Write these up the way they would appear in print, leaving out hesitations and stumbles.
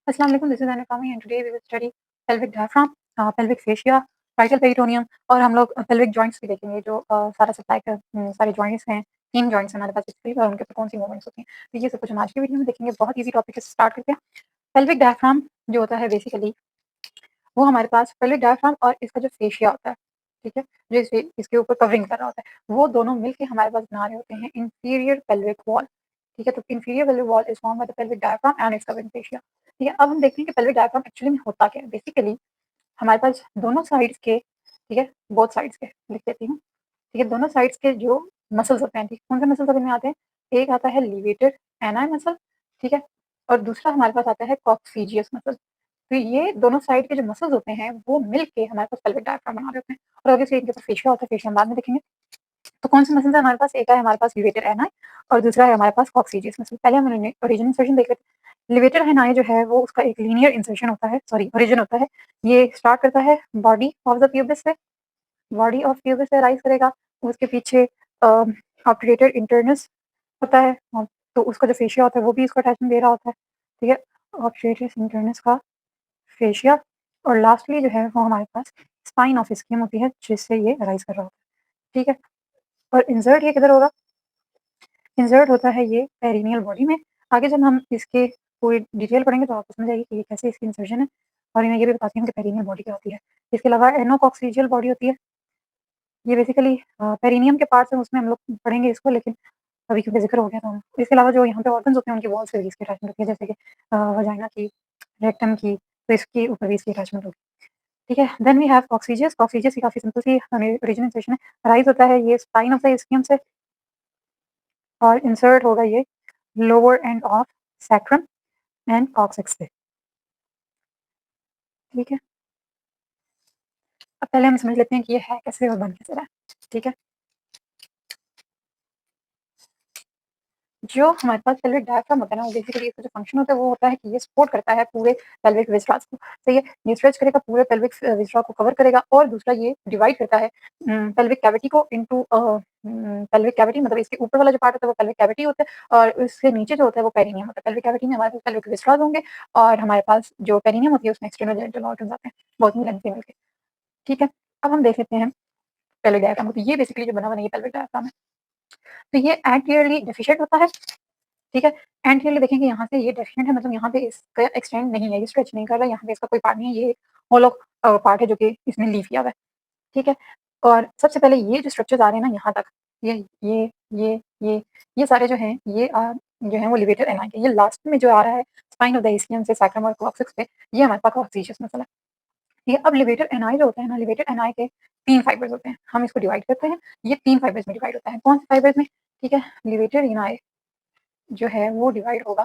अस्सलाम वालेकुम, this is Anka me and today we will study pelvic diaphragm, pelvic fascia, ट्राइकल peritoneum और हम लोग पेल्विक जॉइंट्स भी देखेंगे जो सारा सप्लाई का सारे जॉइंट्स हैं, 3 जॉइंट्स हैं हमारे पास बेसिकली और उनके ऊपर कौन-सी मूवमेंट्स होती हैं। तो ये सब कुछ हम आज की वीडियो में देखेंगे, बहुत ईज़ी टॉपिक है, स्टार्ट करते हैं। पेल्विक डायफ्राम जो होता है बेसिकली वो हमारे पास पेल्विक डायफ्राम और इसका जो फेशिया होता है, ठीक है? जो इसके ऊपर कवरिंग कर रहा होता है, वो दोनों मिलके हमारे पास बना रहे होते हैं इंफीरियर पेल्विक वॉल, ठीक है? तो inferior pelvic wall is formed by the pelvic diaphragm and it's covering fascia, ठीक है? अब हम देखते हैं कि पेल्विक डायफ्राम एक्चुअली में होता क्या है? बेसिकली हमारे पास दोनों साइड्स के, ठीक है? बोथ साइड्स के लिख देती हूँ, ठीक है? दोनों साइड्स के जो मसल्स होते हैं, ठीक, कौन से मसल्स समझ में आते हैं? एक आता है लीवेटर एनाई मसल, ठीक है? और दूसरा हमारे पास आता है कॉक्सीजियस मसल। तो ये दोनों साइड के जो मसल्स होते हैं, वो मिलके हमारे पास पेल्विक डायफ्राम बना रहे होते हैं और ऑब्वियसली इनके ऊपर फेशिया होता है, फेशिया हम बाद में देखेंगे। तो कौन से मसल्स है हमारे पास? एक है हमारे पास लीवेटर एनाई और दूसरा है हमारे पास कॉक्सीजियस मसल। पहले हम ओरिजिन इंसर्शन देख लेते हैं। लीवेटर एनाई जो है वो उसका एक लीनियर इंसर्शन होता है, सॉरी ओरिजिन होता है। ये स्टार्ट करता है बॉडी ऑफ द प्यूबिस से, बॉडी ऑफ प्यूबिस से राइज़ करेगा। उसके पीछे ऑब्टूरेटर इंटरनस होता है, तो उसका जो फेशिया होता है वो भी इसको अटैचमेंट दे रहा होता है, ठीक है? ऑब्टूरेटस इंटरनस का फेशिया और लास्टली जो है वो हमारे पास स्पाइन ऑफ इस्कियम होती है जिससे ये राइज़ कर रहा होता है, ठीक है? और इंसर्ट ये किधर होगा? इंसर्ट होता है ये पेरिनियल बॉडी में। आगे जब हम इसके पूरी डिटेल पढ़ेंगे तो आपको समझ आएगी कि ये कैसे इसकी इंसर्शन है और मैं ये भी बताती हूँ कि पेरिनियल बॉडी क्या होती है। इसके अलावा एनोकॉक्सिजियल बॉडी होती है। ये बेसिकली पेरिनियम के पार्ट्स हैं, उसमें हम लोग पढ़ेंगे इसको, लेकिन अभी क्योंकि ज़िक्र हो गया तो हम इसके अलावा जो यहाँ पे ऑर्गन्स होते हैं उनकी वॉल से भी इसकी अटैचमेंट होती है, जैसे कि वजाइना की, रेक्टम की, तो इसके ऊपर भी इसकी अटैचमेंट होगी। ठीक है? Then we have coccygeus. Coccygeus की काफ़ी सिंपल सी हमें ओरिजिनल इंसर्शन है। राइज़ होता है ये स्पाइन ऑफ द इस्कियम से और इंसर्ट होगा ये lower end of sacrum and coccyx पे, ठीक है? अब पहले हम समझ लेते हैं कि ये है कैसे और बन कैसे रहा है, ठीक है? जो हमारे पास पेल्विक डायफ्राम होता है ना, वो बेसिकली इसका जो फंक्शन होता है वो होता है कि ये सपोर्ट करता है पूरे पेल्विक विस्ट्रास को, सही है? ये स्ट्रेच करेगा, पूरे पेल्विक विस्ट्रा को कवर करेगा और दूसरा ये डिवाइड करता है पेल्विक कैविटी को इनटू पेल्विक कैविटी, मतलब इसके ऊपर वाला जो पार्ट होता है वो पेल्विक कैविटी होता है और उसके नीचे जो होता है वो पेरिनियम होता है। पेल्विक कैविटी में हमारे पास पेल्विक विस्ट्रास होंगे और हमारे पास जो पेरिनियम होती है उसमें एक्सटर्नल जेनिटल ऑर्गन्स आते हैं, बोथ मेल एंड फीमेल के, ठीक है? अब हम देख लेते हैं पेल्विक डायफ्राम को। तो ये बेसिकली जो बना हुआ ये पेल्विक डायफ्राम है। तो ये एंटीरियरली डेफिशिएंट होता है, ठीक है? एंटीरियरली देखेंगे यहाँ से ये डेफिशिएंट है, मतलब यहाँ पे इसका एक्सटेंड नहीं है, ये स्ट्रेच नहीं कर रहा है, यहाँ पे इसका कोई पार्ट नहीं है, ये होलो पार्ट है जो कि इसमें लीफ किया हुआ है, ठीक है? और सबसे पहले ये जो स्ट्रक्चर्स आ रहे हैं ना यहाँ तक, ये ये ये ये ये सारे जो हैं ये जो हैं वो लिवेटर एनाई के। ये लास्ट में जो आ रहा है स्पाइन ऑफ द इस्कियम से सैक्रम और कॉक्सिक्स पे, ये हमारे पास कॉक्सीजियस मसल है। ये अब लिवेटर एनाई जो होता है ना, लिवेटर एनाई के 3 फाइबर्स होते हैं। हम इसको डिवाइड करते हैं, ये 3 फाइबर्स में डिवाइड होता है। कौन से फाइबर्स में? ठीक है? लिवेटर एनाई जो है वो डिवाइड होगा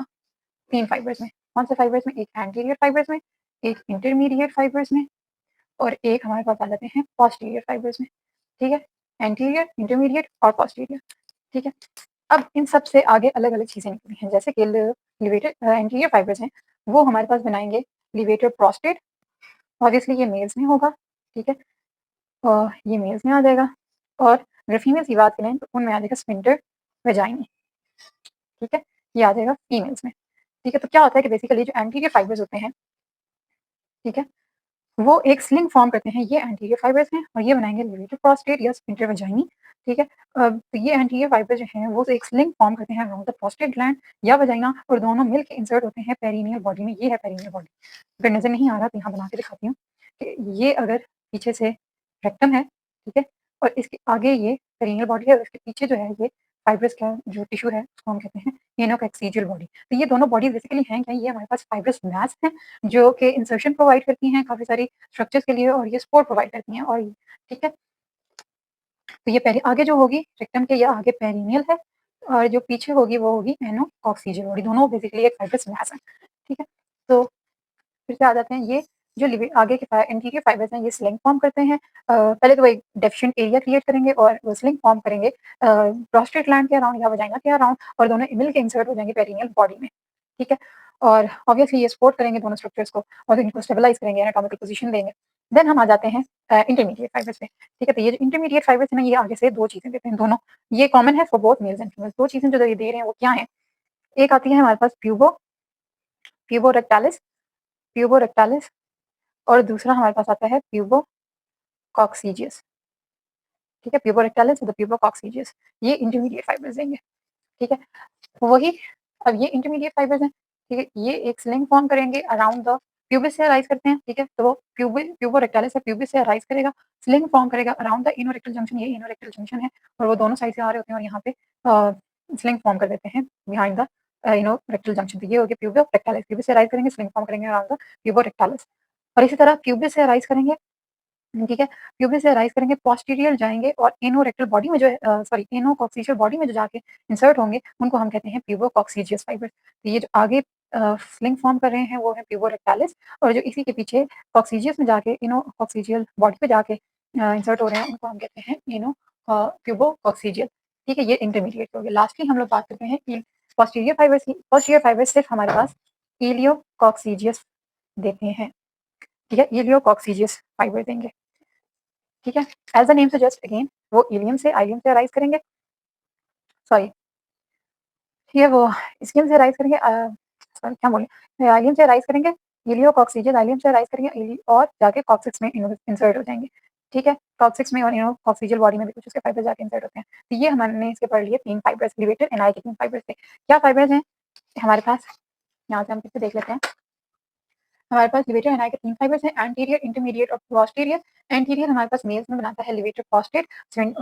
3 फाइबर्स में। कौन से फाइबर्स में? एक एंटीरियर फाइबर्स में, एक इंटरमीडिएट फाइबर्स में और एक हमारे पास आ जाते हैं पोस्टीरियर फाइबर्स में, ठीक है? एंटीरियर, इंटरमीडिएट और पोस्टीरियर, ठीक है? अब इन सब से आगे अलग-अलग चीज़ें निकली हैं, जैसे कि लिवेटर एंटीरियर फाइबर्स हैं, वो हमारे पास बनाएँगे लिवेटर प्रोस्टेट, ऑब्वियसली ये मेल्स में होगा, ठीक है? ये मेल्स में आ जाएगा और अगर फीमेल्स की बात करें तो उनमें आ जाएगा स्फिंक्टर वजाइनी, ठीक है? ये आ जाएगा फीमेल्स में, ठीक है? तो क्या होता है कि बेसिकली जो एंटीरियर फाइबर्स होते हैं, ठीक है? वो एक स्लिंग फॉर्म करते हैं, ये एंटीरियर फाइबर्स हैं और ये बनाएँगे लिवेटर प्रोस्टेट या स्फिंक्टर वजाइनी, ठीक है? तो ये एंटीरियर फाइबर्स जो हैं वो एक स्लिंग फॉर्म करते हैं अराउंड द प्रोस्टेट ग्लैंड या वजाइना और दोनों मिलके इंसर्ट होते हैं पेरिनियल बॉडी में, ये है पेरिनियल बॉडी। अगर नज़र नहीं आ रहा तो यहाँ बना के दिखाती हूँ कि ये अगर पीछे से रेक्टम है, ठीक है? और इसके आगे ये पेरिनियल बॉडी है और इसके पीछे जो है ये फाइब्रस का जो टिश्यू है उसको हम कहते हैं एनोकॉक्सिजियल बॉडी। तो ये दोनों बॉडीज़ बेसिकली हैं क्या? ये हमारे पास फाइब्रस मैस हैं जो कि इंसर्शन प्रोवाइड करती हैं काफ़ी सारी स्ट्रक्चर्स के लिए और ये सपोर्ट प्रोवाइड करती हैं और ठीक है? तो ये पेरि आगे जो होगी रेक्टम के, ये आगे पेरिनियल है और जो पीछे होगी वो होगी एनोकॉक्सिजियल बॉडी, दोनों बेसिकली एक फाइब्रस मैस है, ठीक है? तो फिर से आ जाते हैं, ये जो आगे के एंटीरियर फाइबर्स हैं ये स्लिंग फॉर्म करते हैं। पहले तो वो एक डेफिशिएंट एरिया क्रिएट करेंगे और वो स्लिंग फॉर्म करेंगे प्रोस्टेट ग्लैंड के अराउंड या वजाइना के अराउंड और दोनों मिल के इंसर्ट हो जाएंगे पेरिनियल बॉडी में, ठीक है? और ऑब्वियसली ये सपोर्ट करेंगे दोनों स्ट्रक्चर्स को और इनको स्टेबलाइज करेंगे, एनाटॉमिकल पोजीशन देंगे। देन हम आ जाते हैं इंटरमीडिएट फाइबर्स पे, ठीक है? तो ये जो इंटरमीडिएट फाइबर्स है ना, ये आगे से 2 चीज़ें देते हैं दोनों, ये कॉमन है for both mails and females. 2 चीज़ें जो ये दे रहे हैं वो क्या हैं? एक आती है हमारे पास प्यूबो रेक्टालिस प्यूबो रेक्टालिस और दूसरा हमारे पास आता है प्यूबो कॉक्सीजियस। ठीक है, प्यूबो रेक्टालिस विद प्यूबो कॉक्सीजियस, ये इंटरमीडिएट फाइबर्स देंगे। ठीक है, वही अब ये इंटरमीडिएट फाइबर्स हैं। ठीक है, ये एक स्लिंग फॉर्म करेंगे अराउंड द प्यूबिस से अराइज करते हैं। ठीक है, तो वो प्यूबो रेक्टालिस है, प्यूबिस से अराइज करेगा, स्लिंग फॉर्म करेगा अराउंड द इनोरेक्टल जंक्शन, ये इनोरेक्टल जंक्शन है और वो दोनों साइड से आ रहे होते हैं और यहाँ पे स्लिंग फॉर्म कर देते हैं बिहाइंड द इनोरेक्टल जंक्शन। तो ये हो गया प्यूबो रेक्टालिस, प्यूबिस से अराइज करेंगे, स्लिंग फॉर्म करेंगे अराउंड द प्यूबो रेक्टालिस। और इसी तरह प्यूबिस से अराइज करेंगे, ठीक है, प्यूबिस से राइज करेंगे, पोस्टीरियर जाएंगे और एनोरेक्टल बॉडी में जो है सॉरी एनोकॉक्सिशियल बॉडी में जो जाके इंसर्ट होंगे उनको हम कहते हैं प्यूबोकॉक्सीजियस फाइबर। तो ये जो आगे स्लिंग फॉर्म कर रहे हैं वो है प्यूबो रेक्टालिस और जो इसी के पीछे कॉक्सीजियस में जाके इनोकॉक्सिशियल बॉडी पे जाके इंसर्ट हो रहे हैं उनको हम कहते हैं इनो प्यूबोकॉक्सीजियल। ठीक है, ये इंटरमीडिएट हो गया। लास्टली हम लोग बात करते हैं पोस्टीरियर फाइबर्स की। पोस्टीरियर फाइबर्स सिर्फ हमारे पास इलियोकॉक्सीजियस देते हैं। ठीक है, इलियोकॉक्सीजियस फाइबर देंगे। ठीक है, as the name suggest again वो इलियम से अराइज करेंगे, सॉरी ठीक है वो स्किन से अराइज करेंगे, सॉरी क्या बोले, आइलियम से अराइज करेंगे, इलियोकॉक्सीजियस आइलियम से अराइज करेंगे और जाके कॉक्सिक्स में इंसर्ट हो जाएंगे। ठीक है, कॉक्सिक्स में और इनोकॉक्सीजियल बॉडी में भी कुछ उसके फाइबर जाके इंसर्ट होते हैं। तो ये हमने इसके पढ़ लिए 3 फाइबर्स, लिवेटेड एनआई के 3 फाइबर्स थे। क्या फाइबर्स हैं हमारे पास, यहाँ से हम किससे देख लेते हैं। हमारे पास लिवेटर एनआई के 3 फाइबर्स हैं, एंटीरियर, इंटरमीडिएट और पोस्टीरियर। एंटीरियर हमारे पास मेल्स में बनाता है लिवेटर प्रोस्टेट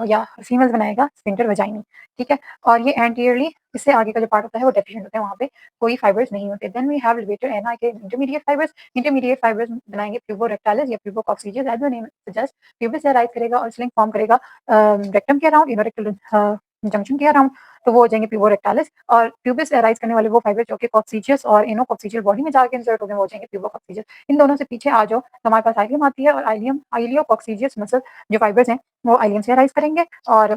या फीमेल्स बनाएगा स्फिंक्टर वजाइनी। ठीक है, और ये एंटीरियरली, इससे आगे का जो पार्ट होता है वो डेफिशिएंट होता है, वहाँ पे कोई फाइबर्स नहीं होते। Then we have levator ani के इंटरमीडिएट फाइबर्स बनाएंगे प्यूबो रेक्टालिस या pubo coccygeus, as the name सजेस्ट प्यूबिस से अराइज करेगा और स्लिंग फॉर्म करेगा रेक्टम के अराउंड, इनोरेक्टल जंक्शन के अराउंड, तो वो हो जाएंगे प्यूबो रेक्टालिस। और प्यूबिस से अराइज करने वाले वो फाइबर जो कि कॉक्सीजियस और इनोकॉक्सीजियल बॉडी में जाकर इंसर्ट हो गए वो हो जाएंगे प्यूबो कॉक्सीजियस। इन दोनों से पीछे आ जाओ तो हमारे पास आइलियम आती है और आइलियोकॉक्सीजियस मसल जो फाइबर्स हैं वो आइलियम से अराइज करेंगे और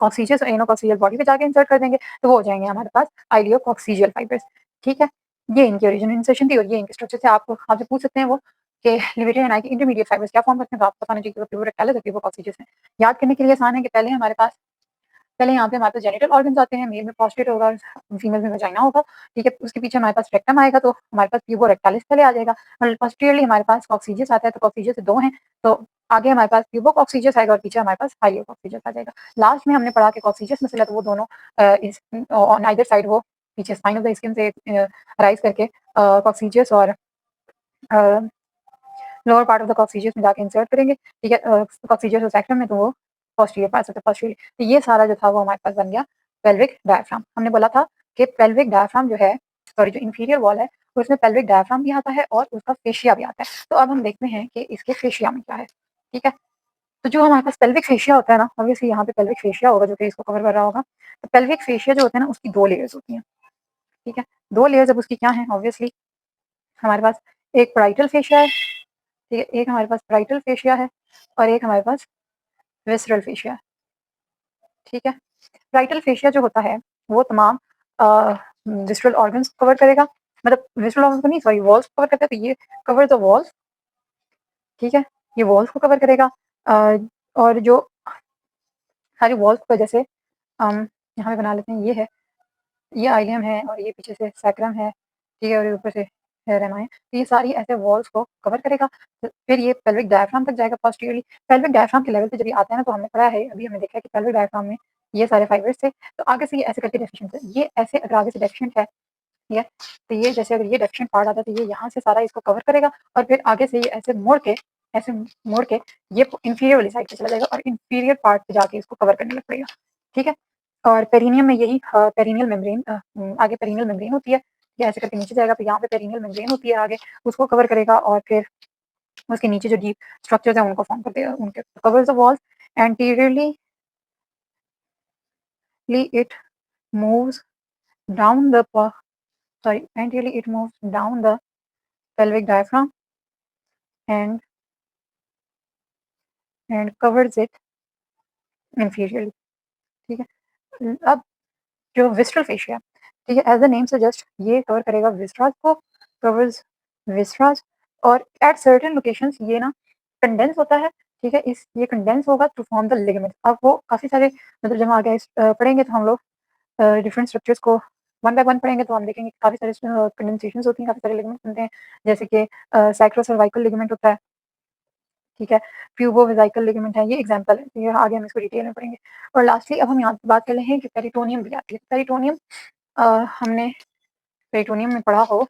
कॉक्सीजियस और इनोकॉक्सीजियल बॉडी में जाकर इंसर्ट कर देंगे तो वो हो जाएंगे हमारे पास आइलियोकॉक्सीजियल फाइबर्स। ठीक है, ये इनकी ओरिजिनल इंसर्शन थी और ये इनके स्ट्रक्चर से आपको आपसे पूछ सकते हैं वो कि लिवेटर एनआई के इंटरमीडिएट फाइबर्स क्या फॉर्म करते हैं, तो आपको बताना चाहिए प्यूबो रेक्टालिस और प्यूबो कॉक्सीजियस है। याद करने के लिए आसान है कि पहले हमारे पास यहाँ पे हमारे पास जेनिटल ऑर्गन्स आते हैं, मेल में प्रोस्टेट होगा, फीमेल में वजाइना होगा। ठीक है, उसके पीछे हमारे पास रेक्टम आएगा तो हमारे पास प्यूबो रेक्टालिस पहले आ जाएगा और पोस्टीरियरली हमारे पास कॉक्सीजियस आता है, तो कॉक्सीजियस 2 हैं तो आगे हमारे पास प्यूबो कॉक्सीजियस आएगा और पीछे हमारे पास हाइलियोकॉक्सीजियस आ जाएगा। लास्ट में हमने पढ़ा कि कॉक्सीजियस मसल है तो वो दोनों ऑन आइदर साइड वो पीछे स्पाइन ऑफ द स्किन से राइज करके कॉक्सीजियस और lower part of the coccygeus में जाके इंसर्ट करेंगे। ठीक है, कॉक्सीजियस और सेक्टम में तो वो पोस्टीरियर पार्ट होता है पोस्टीरियर। तो ये सारा जो था वो हमारे पास बन गया पेल्विक डायफ्राम। हमने बोला था कि पेल्विक डायफ्राम जो है, सॉरी जो इंफीरियर वॉल है उसमें पेल्विक डायफ्राम भी आता है और उसका फेशिया भी आता है। तो अब हम देखते हैं कि इसके फेशिया में क्या है। ठीक है, तो जो हमारे पास पेल्विक फेशिया होता है ना, ऑब्वियसली यहाँ पे पेल्विक फेशिया होगा जो कि इसको कवर कर रहा होगा। तो पेल्विक फेशिया जो होता है ना उसकी 2 लेयर्स होती हैं। ठीक है, 2 लेयर्स अब उसकी क्या है, ऑब्वियसली हमारे पास एक पैराइटल फेशिया है, ठीक है, एक हमारे पास पैराइटल फेशिया है और एक हमारे पास विसरल फेशिया है। ठीक है, पैराइटल फेशिया जो होता है वो तमाम विसरल ऑर्गन्स कवर करेगा, मतलब विसरल ऑर्गन्स को नहीं, सॉरी वॉल्स कवर करता है, तो ये कवर द वॉल्स। ठीक है, ये वॉल्स को कवर करेगा और जो सारी वॉल्स को जैसे हम यहाँ पे बना लेते हैं, ये है, ये आइलियम है और ये पीछे से सैक्रम है। ठीक है, और ऊपर से हेयर एम आई, तो ये सारी ऐसे वॉल्स को कवर करेगा। तो फिर ये पेल्विक डायफ्राम तक जाएगा पोस्टीरियरली। पेल्विक डायफ्राम के लेवल पे जब ये आता है ना तो हमने पढ़ा है, अभी हमने देखा है कि पेल्विक डायफ्राम में ये सारे फाइबर्स थे, तो आगे से ये ऐसे करके डेफिशिएंट है, ये ऐसे अगर आगे से डेफिशिएंट है, ठीक है, तो ये जैसे अगर ये डेफिशिएंट पार्ट आता है तो ये यहाँ से सारा इसको कवर करेगा और फिर आगे से ये ऐसे मोड़ के ये इंफीरियर वाली साइड पे चला जाएगा और इंफीरियर पार्ट पे जाके इसको कवर करने लग पड़ेगा। ठीक है, और पेरिनियम में यही पेरिनियल मेम्ब्रेन, आगे पेरिनियल मेम्ब्रेन होती है, ये ऐसे करके नीचे जाएगा तो यहाँ पे पेरिनियल मेम्ब्रेन होती है, आगे उसको कवर करेगा और फिर उसके नीचे जो डीप स्ट्रक्चर्स हैं उनको फॉर्म कर देगा, उनके covers the walls anteriorly it moves down the anteriorly it moves down the pelvic diaphragm and covers it inferiorly. ठीक है, अब जो विस्ट्रल फेशिया, ठीक है, एज द नेम सजेस्ट ये कवर करेगा विस्ट्रास को, कवर्स विस्ट्रास और एट सर्टेन लोकेशंस ये ना कंडेंस होता है। ठीक है, इस ये कंडेंस होगा टू फॉर्म द लिगामेंट। अब वो काफ़ी सारे, मतलब जब हम आगे पढ़ेंगे तो हम लोग डिफरेंट स्ट्रक्चर्स को वन बाय वन पढ़ेंगे तो हम देखेंगे काफ़ी सारे कंडेंसेशंस होती हैं, काफ़ी सारे लिगामेंट्स बनते हैं, जैसे कि सैक्रोसर्वाइकल लिगामेंट होता है, ठीक है, प्यूबोवेसाइकल लिगामेंट है, ये एग्जांपल है, तो ये आगे हम इसको डिटेल में पढ़ेंगे। और लास्टली अब हम यहाँ पे बात कर रहे हैं कि पेरिटोनियम भी आती है। पेरिटोनियम हमने पेरिटोनियम में पढ़ा हो,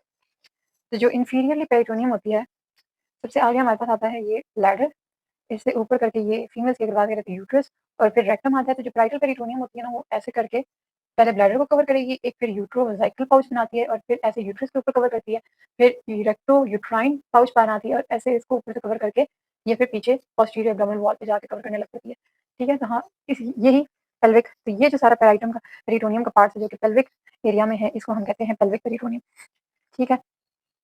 तो जो इंफीरियरली पेरिटोनियम होती है, सबसे आगे हमारे पास आता है ये ब्लैडर, इससे ऊपर करके ये फीमेल्स के बाद रहती है यूट्रस, और फिर रेक्टम आता है। तो जो पैराइटल पेरिटोनियम होती है ना, वो ऐसे करके पहले ब्लैडर को कवर करेगी, एक फिर यूट्रोवेसाइकल पाउच बनाती है, और फिर ऐसे यूट्रस के ऊपर कवर करती है, फिर रेक्टो यूट्राइन पाउच बनाती है, और ऐसे इसको ऊपर से कवर करके ये फिर पीछे पोस्टीरियर एब्डोमिनल वॉल पे जाके कवर करने लग जाती है, ठीक है। तो हाँ, इस यही पेल्विक, तो ये जो सारा पेराइटम का पेरिटोनियम का पार्ट है जो कि पेल्विक एरिया में है, इसको हम कहते हैं पेल्विक पेरिटोनियम, ठीक है।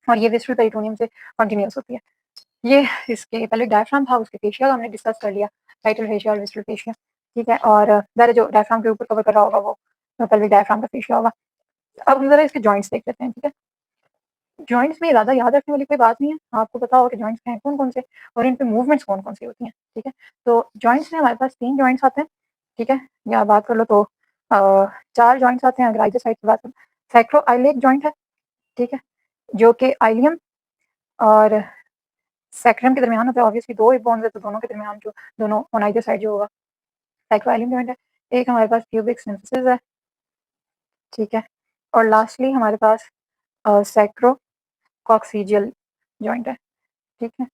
और ये विस्ट्रल पेरिटोनियम से कंटिन्यूस होती है। ये इसके पेल्विक डायफ्राम था, उसके फेशिया का हमने डिस्कस कर लिया, टाइटल फेशिया और विस्ट्रल फेशिया, ठीक है। और पहले जो डायफ्राम के ऊपर कवर कर रहा होगा वो पेल्विक डायफ्राम का फेशिया होगा। अब हम जरा इसके जॉइंट्स देख लेते हैं, ठीक है। जॉइंट्स में ज़्यादा याद रखने वाली कोई बात नहीं है, आपको पता होगा कि जॉइंट्स हैं कौन-कौन से और इन पे मूवमेंट्स कौन-कौन सी होती हैं, ठीक है। तो जॉइंट्स में हमारे पास 3 जॉइंट्स आते हैं, ठीक है, या बात कर लो तो 4 जॉइंट्स आते हैं अगर आइलर साइड की बात करूँ। सैक्रोइलिक जॉइंट है, ठीक है, जो कि आइलियम और सैक्रम के दरमियान होता है, ऑब्वियसली 2 हिप बोन्स है तो दोनों के दरमियान जो दोनों ऑन आइदर साइड जो होगा सैक्रोइलियम जॉइंट है। एक हमारे पास प्यूबिक सिम्फिसिस है, ठीक है, और लास्टली हमारे पास सैक्रोकॉक्सिजियल जॉइंट है, ठीक है।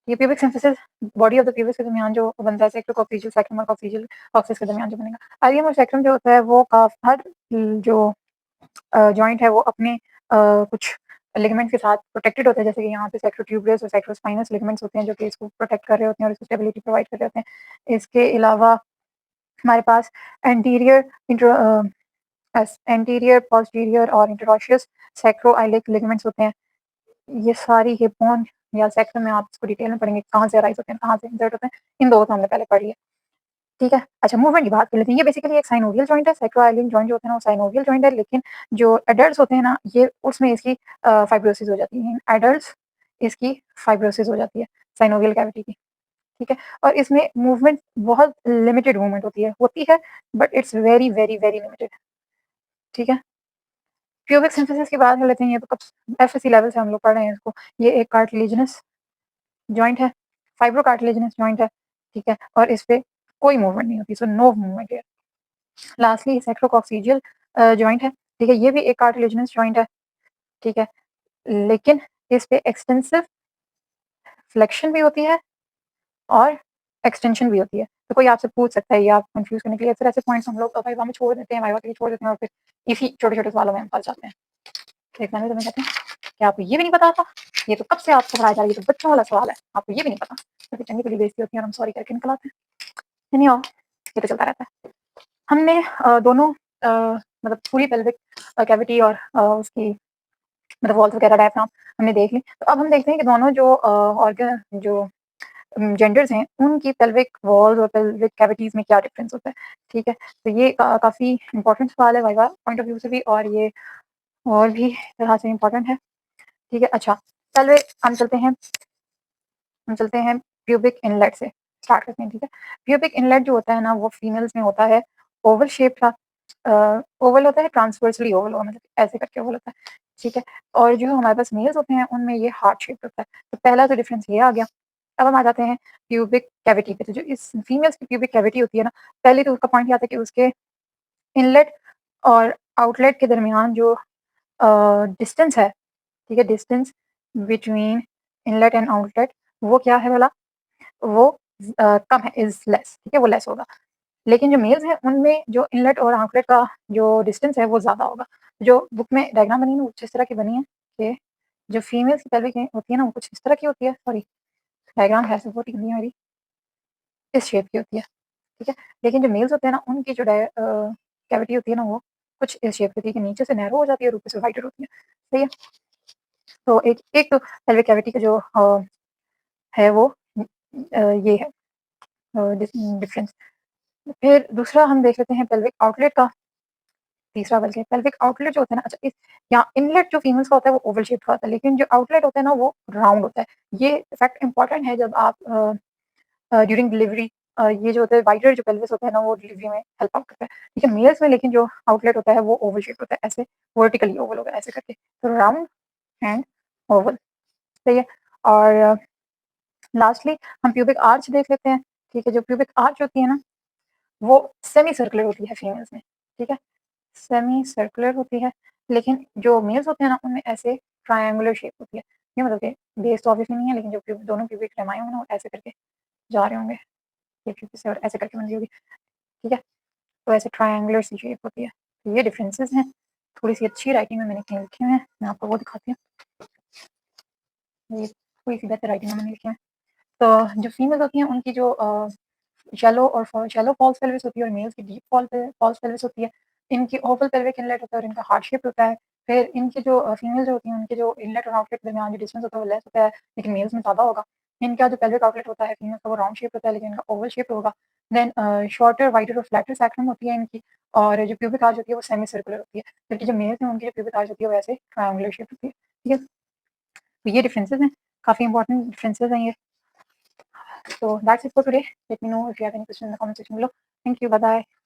ये pubic symphysis body of the pubis के दरमियान जो बनता है, सैक्रोकॉक्सिजियल सैक्रम और कॉक्सिजियल कॉक्सिस के दरमियान जो बनेगा। आइलियम और सैक्रम जो होता है वो हर जो जॉइंट है वो अपने कुछ लिगामेंट्स के साथ प्रोटेक्टेड होता है, जैसे कि यहाँ पे सैक्रोट्यूबरस और सैक्रोस्पाइनस लिगामेंट्स होते हैं जो कि इसको प्रोटेक्ट कर रहे होते हैं और इसको स्टेबिलिटी प्रोवाइड कर रहे होते हैं। इसके अलावा हमारे पास एंटीरियर एंटीरियर, पोस्टीरियर और इंटरऑशियस सैक्रोइलिक लिगामेंट्स होते हैं। ये सारी हिप बोन या सैक्रम में आप इसको डिटेल में पढ़ेंगे, कहाँ से अराइज होते हैं, कहाँ से इंसर्ट होते हैं, इन 2 को हमने पहले पढ़ लिया, ठीक है। अच्छा, मूवमेंट की बात कर लेते हैं। ये बेसिकली एक साइनोवियल जॉइंट है, सैक्रोइलिक जॉइंट जो होते हैं ना वो साइनोवियल जॉइंट है, लेकिन जो एडल्ट्स होते हैं ना, ये उसमें इसकी फाइब्रोसिस हो जाती है। एडल्ट्स इसकी फाइब्रोसिस हो जाती है साइनोवियल कैविटी की, ठीक है। और इसमें मूवमेंट बहुत लिमिटेड मूवमेंट होती है but it's very very very limited, ठीक है। प्यूबिक सिम्फिसिस की बात कर लेते हैं, ये तो कब एफएससी लेवल से हम लोग पढ़ रहे हैं इसको। ये एक कार्टिलेजिनस जॉइंट है, फाइब्रो कार्टिलेजिनस जॉइंट है, ठीक है, और इस पे कोई मूवमेंट नहीं होती, सो नो मूवमेंट है। लास्टली सैक्रोकॉक्सिजियल जॉइंट है, ठीक है, ये भी एक कार्टिलेजिनस जॉइंट है, ठीक है, लेकिन इस पे एक्सटेंसिव फ्लेक्शन भी होती है और एक्सटेंशन भी होती है। तो कोई आपसे पूछ सकता है, ये आप कंफ्यूज करने के लिए अक्सर ऐसे पॉइंट्स हम लोग वाइवा में छोड़ देते हैं, वाइवा के लिए छोड़ देते हैं और फिर इसी छोटे-छोटे सवालों में हम फँस जाते हैं। तो एग्जाम में तुम्हें कहते हैं, क्या आपको ये भी नहीं पता था? ये तो कब से आपको पढ़ाया जा रहा है, ये तो बच्चों वाला सवाल है, आपको ये भी नहीं पता। तो फिर चंगी बड़ी बेइज्जती होती है और हम सॉरी करके निकल आते हैं। एनीहाउ, ये तो चलता रहता है। हमने दोनों मतलब पूरी पेल्विक कैविटी और उसकी मतलब वॉल्स वगैरह डायफ्राम हमने देख ली। तो अब हम देखते हैं कि दोनों जो ऑर्गन जो जेंडर्स हैं उनकी पेल्विक वॉल्स और पेल्विक कैविटीज में क्या डिफरेंस होता है, ठीक है। तो ये काफ़ी इंपॉर्टेंट सवाल है वाइवा पॉइंट ऑफ व्यू से भी, और ये और भी तरह से इम्पोर्टेंट है, ठीक है। अच्छा, पहले हम चलते हैं प्यूबिक इनलेट से स्टार्ट करते हैं, ठीक है। प्यूबिक इनलेट जो होता है ना वो फीमेल्स में होता है ओवल शेप का, ओवल होता है, ट्रांसवर्सली ओवल होगा, मतलब ऐसे करके ओवल होता है, ठीक है। और जो हमारे पास मेल्स होते हैं उनमें ये हार्ट शेप होता है। तो पहला तो डिफरेंस ये आ गया। अब हम आ जाते हैं प्यूबिक कैविटी पे। तो जो इस फीमेल्स की प्यूबिक कैविटी होती है ना, पहले तो उसका पॉइंट ये आता है कि उसके इनलेट और आउटलेट के दरमियान जो डिस्टेंस है, ठीक है, distance between inlet and outlet वो क्या है भला, वो कम है, इज लेस, ठीक है, वो लेस होगा। लेकिन जो मेल्स हैं उनमें जो इनलेट और आउटलेट का जो डिस्टेंस है वो ज़्यादा होगा। जो बुक में डायग्राम बनी है ना वो कुछ इस तरह की बनी है कि जो फीमेल्स की पेल्विक होती है ना वो कुछ इस तरह की होती है, सॉरी डायग्राम है बहुत ही गंदी है मेरी, इस शेप की होती है, ठीक है। लेकिन जो मेल्स होते हैं ना उनकी जो कैविटी होती है ना वो कुछ इस शेप की होती है कि नीचे से नैरो हो जाती है और ऊपर से वाइडर होती है, सही है। तो एक एक तो पेल्विक कैविटी का जो है वो ये है डिफरेंस। फिर दूसरा हम देख लेते हैं पेल्विक आउटलेट का, तीसरा बल्कि पेल्विक आउटलेट जो होता है ना, अच्छा इस यहाँ इनलेट जो फीमेल्स का होता है वो ओवल शेप का होता है, लेकिन जो आउटलेट होता है ना वो राउंड होता है। ये फैक्ट इंपॉर्टेंट है जब आप ड्यूरिंग डिलीवरी ये जो होता है वाइडर जो पेल्विस होता है ना वो डिलीवरी में हेल्प आउट करता है। ठीक है, मेल्स में लेकिन जो आउटलेट होता है वो ओवल शेप होता है, ऐसे वर्टिकली ओवल होगा ऐसे करके, तो राउंड एंड ओवल। सही है। और लास्टली हम प्यूबिक आर्च देख लेते हैं। ठीक है, जो प्यूबिक आर्च होती है ना वो सेमी सर्कुलर होती है फीमेल्स में। ठीक है, सेमी सर्कुलर होती है, लेकिन जो मेल्स होते हैं ना उनमें ऐसे ट्रायंगुलर शेप होती है। ये मतलब कि बेस तो ऑब्वियसली नहीं है, लेकिन जो दोनों प्यूबिक रेमाई होंगे ना वो ऐसे करके जा रहे होंगे, ये प्यूबिक से और ऐसे करके बन रही होगी। ठीक है, तो ऐसे ट्रायंगुलर सी शेप होती है। तो ये डिफरेंसेस हैं, थोड़ी सी अच्छी राइटिंग में मैंने कहीं लिखे हुए हैं, मैं आपको वो दिखाती हूँ। ये थोड़ी सी बेहतर राइटिंग में मैंने लिखे हैं। तो जो फीमेल्स होती हैं उनकी जो शैलो और शैलो फॉल्स पेल्विस होती है, और मेल्स की डीप फॉल्स पेल्विस होती है। इनकी ओवल पेल्विक इनलेट होता है और इनका हार्ट शेप होता है। फिर इनके जो फीमेल जो होती हैं उनके जो इनलेट और आउटलेट के दरमियान जो डिस्टेंस होता है वो लेस होता है, लेकिन मेल्स में ज़्यादा होगा। इनका जो पेल्विक आउटलेट होता है फीमेल का वो राउंड शेप होता है, लेकिन इनका ओवल शेप होगा। देन शॉर्टर वाइडर और फ्लैटर सैक्रम होती है इनकी, और जो प्यूबिक आर्च होती है वो सेमी सर्कुलर होती है, जबकि जो मेल्स हैं उनकी जो प्यूबिक आर्च होती है वो ऐसे ट्रायंगुलर शेप होती है। ठीक है, तो ये डिफरेंसेस हैं, काफ़ी इंपॉर्टेंट डिफरेंसेस हैं ये। So that's it for today. Let me know if you have any questions in the comment section below. Thank you. Bye bye.